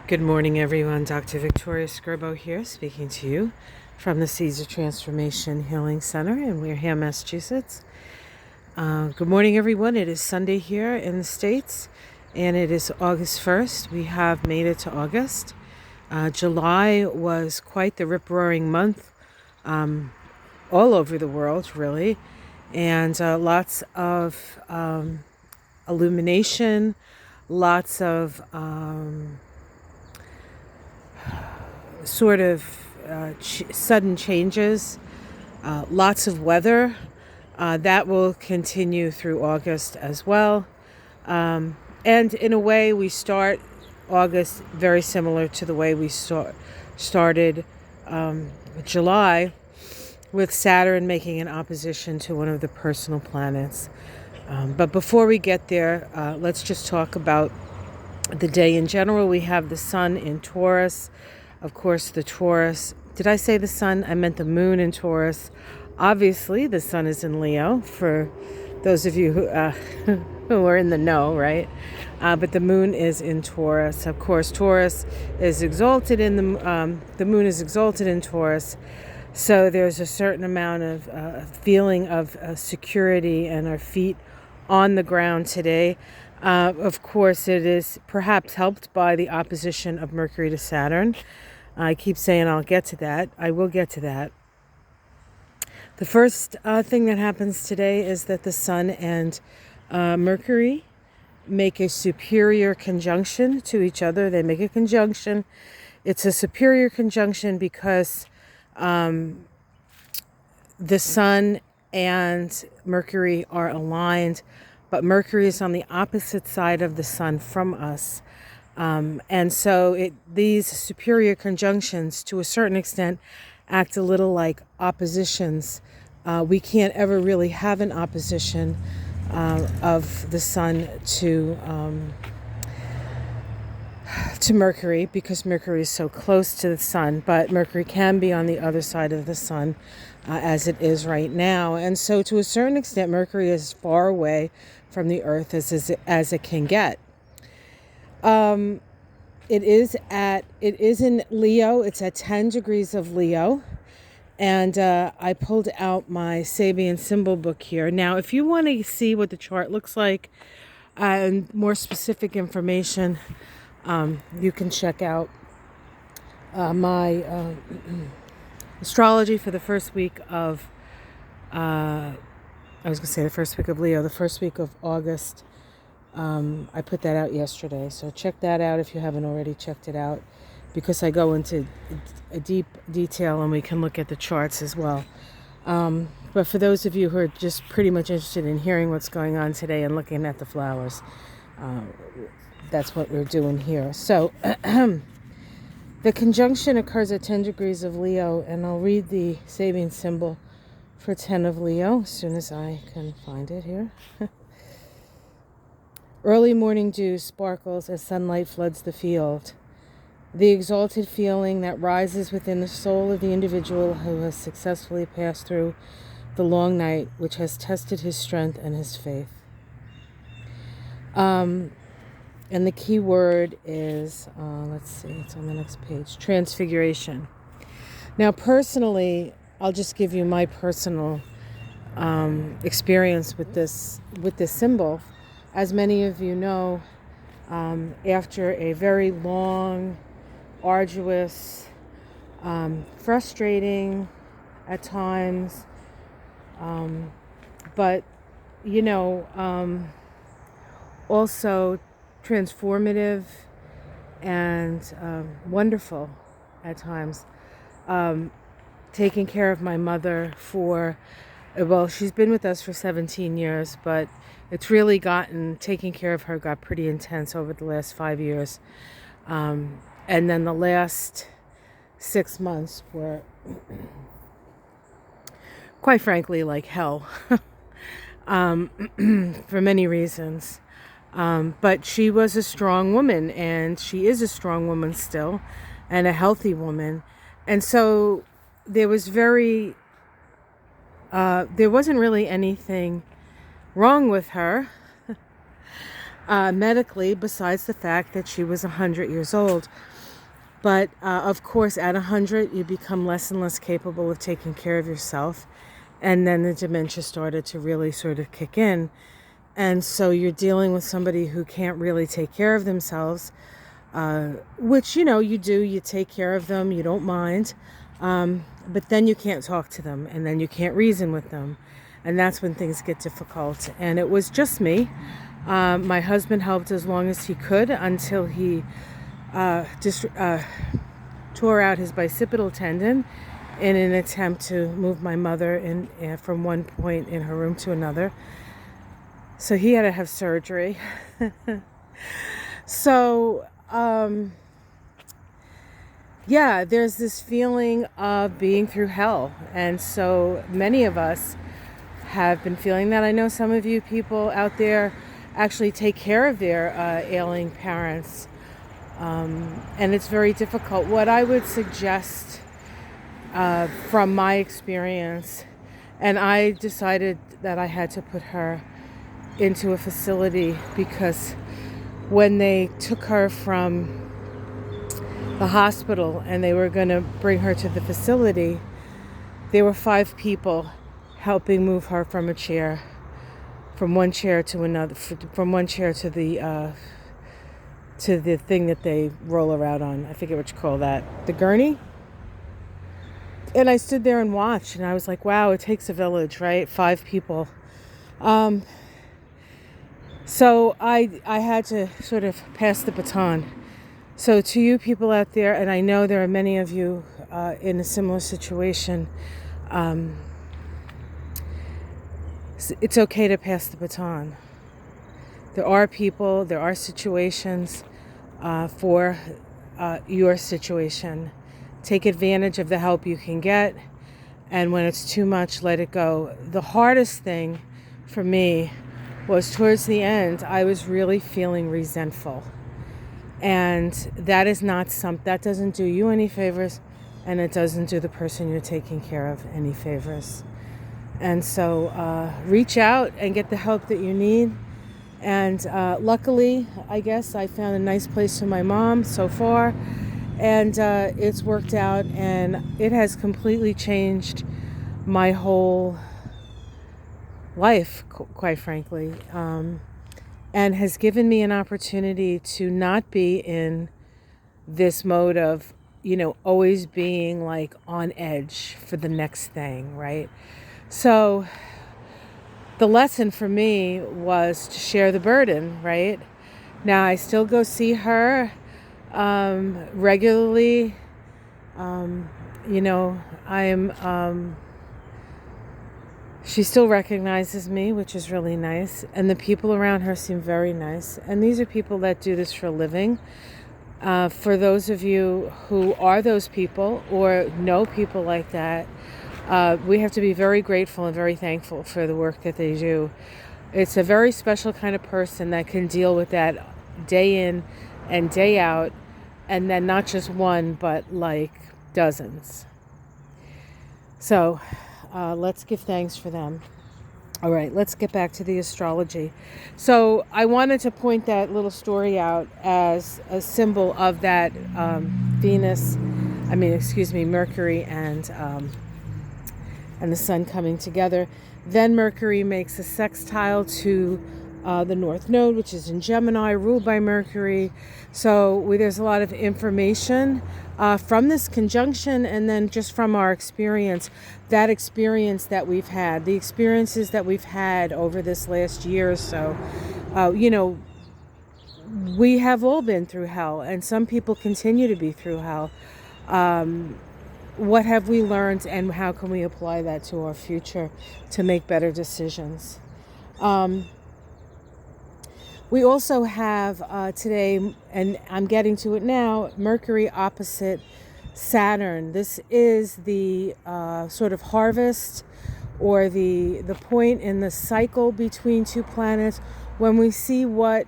Good morning, everyone. Dr. Victoria Skirbo here, speaking to you from the Seeds of Transformation Healing Center in Wareham, Massachusetts. Good morning, everyone. It is Sunday here in the States, and it is August 1st. We have made it to August. July was quite the rip-roaring month all over the world, really, and lots of illumination, lots of sudden changes, lots of weather. That will continue through August as well. And in a way, we start August very similar to the way we started July, with Saturn making an opposition to one of the personal planets. But before we get there, let's just talk about the day in general. We have the sun in Taurus. Of course, the Taurus, did I say the sun? I meant the moon in Taurus. Obviously, the sun is in Leo, for those of you who are in the know, right? But the moon is in Taurus. Of course, Taurus is exalted in the moon is exalted in Taurus. So there's a certain amount of feeling of security and our feet on the ground today. Of course, it is perhaps helped by the opposition of Mercury to Saturn. I keep saying I'll get to that. I will get to that. The first thing that happens today is that the Sun and Mercury make a superior conjunction to each other. They make a conjunction. It's a superior conjunction because the Sun and Mercury are aligned, but Mercury is on the opposite side of the Sun from us. And so these superior conjunctions, to a certain extent, act a little like oppositions. We can't ever really have an opposition of the Sun to Mercury, because Mercury is so close to the Sun, but Mercury can be on the other side of the Sun as it is right now. And so to a certain extent, Mercury is as far away from the Earth as it can get. It is in Leo. It's at 10 degrees of Leo. And I pulled out my Sabian symbol book here. Now, if you want to see what the chart looks like and more specific information, you can check out my astrology for the first week of, the first week of Leo, the first week of August. I put that out yesterday, so check that out if you haven't already checked it out, because I go into a deep detail and we can look at the charts as well. But for those of you who are just pretty much interested in hearing what's going on today and looking at the flowers, that's what we're doing here. So the conjunction occurs at 10 degrees of Leo, and I'll read the Sabian symbol for 10 of Leo as soon as I can find it here. Early morning dew sparkles as sunlight floods the field. The exalted feeling that rises within the soul of the individual who has successfully passed through the long night, which has tested his strength and his faith. And the key word is, let's see, it's on the next page, transfiguration. Now, personally, I'll just give you my personal experience with this symbol. As many of you know, after a very long, arduous, frustrating at times, but also transformative and wonderful at times, taking care of my mother she's been with us for 17 years, but it's really taking care of her got pretty intense over the last 5 years. And then the last 6 months were, quite frankly, like hell, for many reasons. But she was a strong woman, and she is a strong woman still, and a healthy woman. And so there wasn't really anything wrong with her. medically, besides the fact that she was 100 years old. But of course, at 100, you become less and less capable of taking care of yourself. And then the dementia started to really sort of kick in. And so you're dealing with somebody who can't really take care of themselves, which, you do. You take care of them. You don't mind. But then you can't talk to them. And then you can't reason with them. And that's when things get difficult. And it was just me. My husband helped as long as he could until he tore out his bicipital tendon in an attempt to move my mother from one point in her room to another. So he had to have surgery. So, there's this feeling of being through hell. And so many of us have been feeling that. I know some of you people out there actually take care of their ailing parents. And it's very difficult. What I would suggest from my experience, and I decided that I had to put her into a facility because when they took her from the hospital and they were going to bring her to the facility, there were 5 people helping move her from a chair, from one chair to another, from one chair to the thing that they roll around on. I forget what you call that. The gurney? And I stood there and watched, and I was like, wow, it takes a village, right? 5 people. So I had to sort of pass the baton. So to you people out there, and I know there are many of you in a similar situation, it's okay to pass the baton. There are people, there are situations for your situation. Take advantage of the help you can get, and when it's too much, let it go. The hardest thing for me was towards the end, I was really feeling resentful. And that doesn't do you any favors, and it doesn't do the person you're taking care of any favors. And so reach out and get the help that you need. And luckily, I guess I found a nice place for my mom so far. And it's worked out, and it has completely changed my whole life, quite frankly. And has given me an opportunity to not be in this mode of, always being like on edge for the next thing, right? So the lesson for me was to share the burden, right? Now I still go see her regularly. She still recognizes me, which is really nice. And the people around her seem very nice. And these are people that do this for a living. For those of you who are those people or know people like that, we have to be very grateful and very thankful for the work that they do. It's a very special kind of person that can deal with that day in and day out, and then not just one, but like dozens. So let's give thanks for them. All right, let's get back to the astrology. So I wanted to point that little story out as a symbol of that Mercury and the sun coming together. Then Mercury makes a sextile to the North Node, which is in Gemini, ruled by Mercury. So there's a lot of information from this conjunction, and then just from our experience, that experience that we've had, the experiences that we've had over this last year or so. We have all been through hell, and some people continue to be through hell. What have we learned, and how can we apply that to our future to make better decisions? We also have today, and I'm getting to it now, Mercury opposite Saturn. This is the sort of harvest, or the point in the cycle between two planets when we see what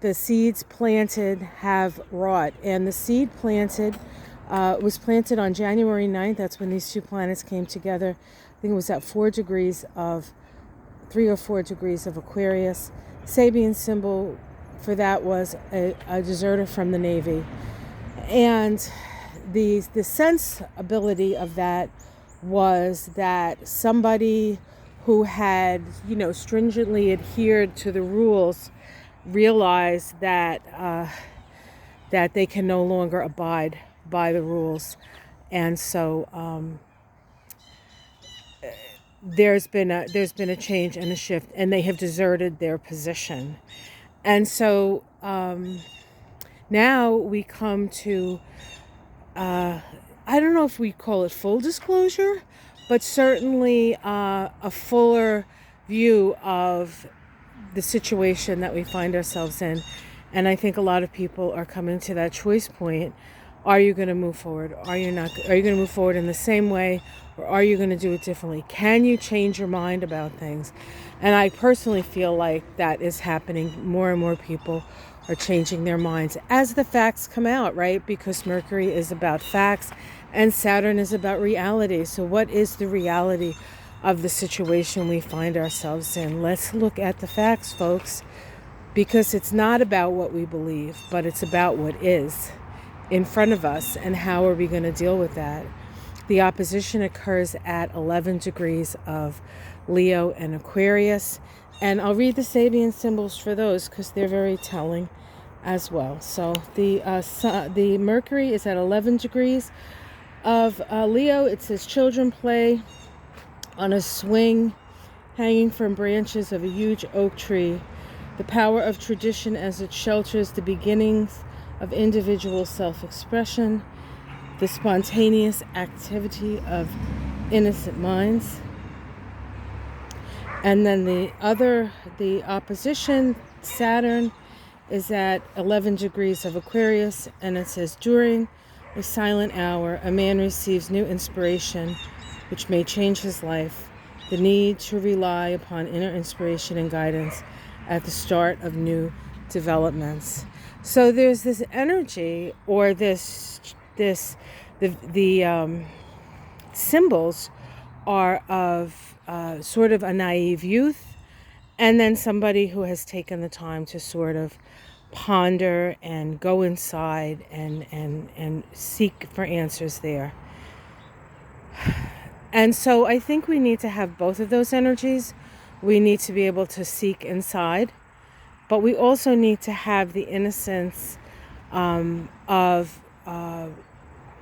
the seeds planted have wrought. And the seed planted was planted on January 9th. That's when these two planets came together. I think it was at 3 or 4 degrees of Aquarius. Sabian symbol for that was a deserter from the Navy. And the sensibility of that was that somebody who had, stringently adhered to the rules realized that that they can no longer abide by the rules. And so there's been a change and a shift, and they have deserted their position. And so now we come to I don't know if we call it full disclosure, but certainly a fuller view of the situation that we find ourselves in. And I think a lot of people are coming to that choice point. Are you going to move forward? Are you not? Are you going to move forward in the same way, or are you going to do it differently? Can you change your mind about things? And I personally feel like that is happening. More and more people are changing their minds as the facts come out, right? Because Mercury is about facts and Saturn is about reality. So what is the reality of the situation we find ourselves in? Let's look at the facts, folks, because it's not about what we believe, but it's about what is in front of us and how are we going to deal with that. The opposition occurs at 11 degrees of Leo and Aquarius. And I'll read the Sabian symbols for those because they're very telling as well. So the Mercury is at 11 degrees of Leo. It says children play on a swing hanging from branches of a huge oak tree. The power of tradition as it shelters the beginnings of individual self-expression. The spontaneous activity of innocent minds. And then the opposition, Saturn, is at 11 degrees of Aquarius, and it says, during a silent hour, a man receives new inspiration, which may change his life. The need to rely upon inner inspiration and guidance at the start of new developments. So there's this energy, or the symbols are of sort of a naive youth, and then somebody who has taken the time to sort of ponder and go inside and seek for answers there. And so I think we need to have both of those energies. We need to be able to seek inside, but we also need to have the innocence of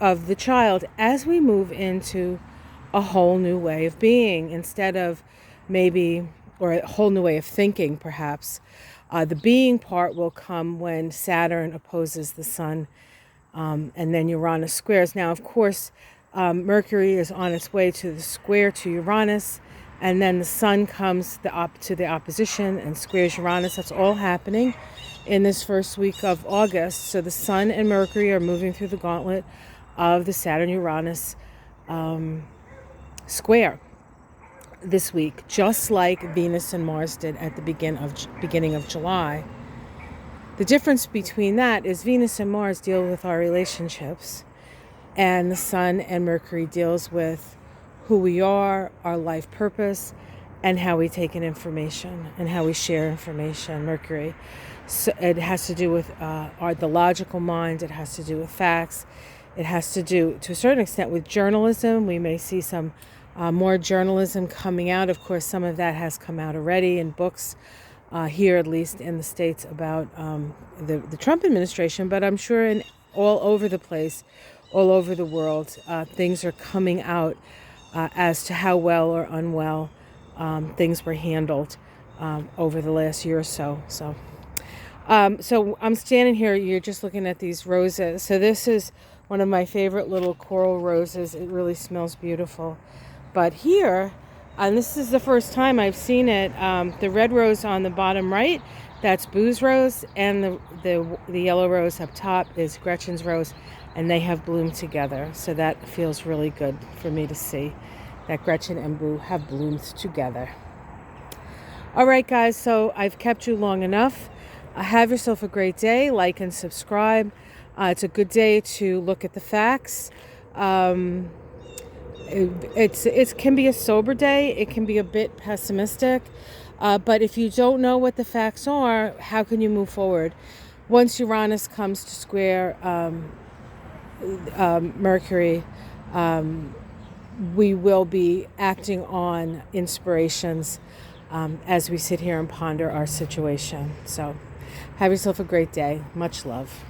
the child as we move into a whole new way of being, instead of maybe, or a whole new way of thinking perhaps. The being part will come when Saturn opposes the Sun, and then Uranus squares. Now, of course, Mercury is on its way to the square to Uranus, and then the Sun comes to the opposition and squares Uranus. That's all happening in this first week of August. So the Sun and Mercury are moving through the gauntlet of the Saturn-Uranus square this week, just like Venus and Mars did at the beginning of July. The difference between that is Venus and Mars deal with our relationships, and the Sun and Mercury deals with who we are, our life purpose, and how we take in information and how we share information. Mercury, so it has to do with the logical mind. It has to do with facts. It has to do, to a certain extent, with journalism. We may see some more journalism coming out. Of course, some of that has come out already in books here, at least in the States, about the Trump administration. But I'm sure in all over the place, all over the world, things are coming out as to how well or unwell things were handled over the last year or so. So I'm standing here. You're just looking at these roses. So this is one of my favorite little coral roses. It really smells beautiful. But here, and this is the first time I've seen it, the red rose on the bottom right, that's Boo's rose, and the yellow rose up top is Gretchen's rose, and they have bloomed together. So that feels really good for me to see that Gretchen and Boo have bloomed together. All right, guys, so I've kept you long enough. Have yourself a great day. Like and subscribe. It's a good day to look at the facts. It can be a sober day. It can be a bit pessimistic. But if you don't know what the facts are, how can you move forward? Once Uranus comes to square Mercury, we will be acting on inspirations as we sit here and ponder our situation. So have yourself a great day. Much love.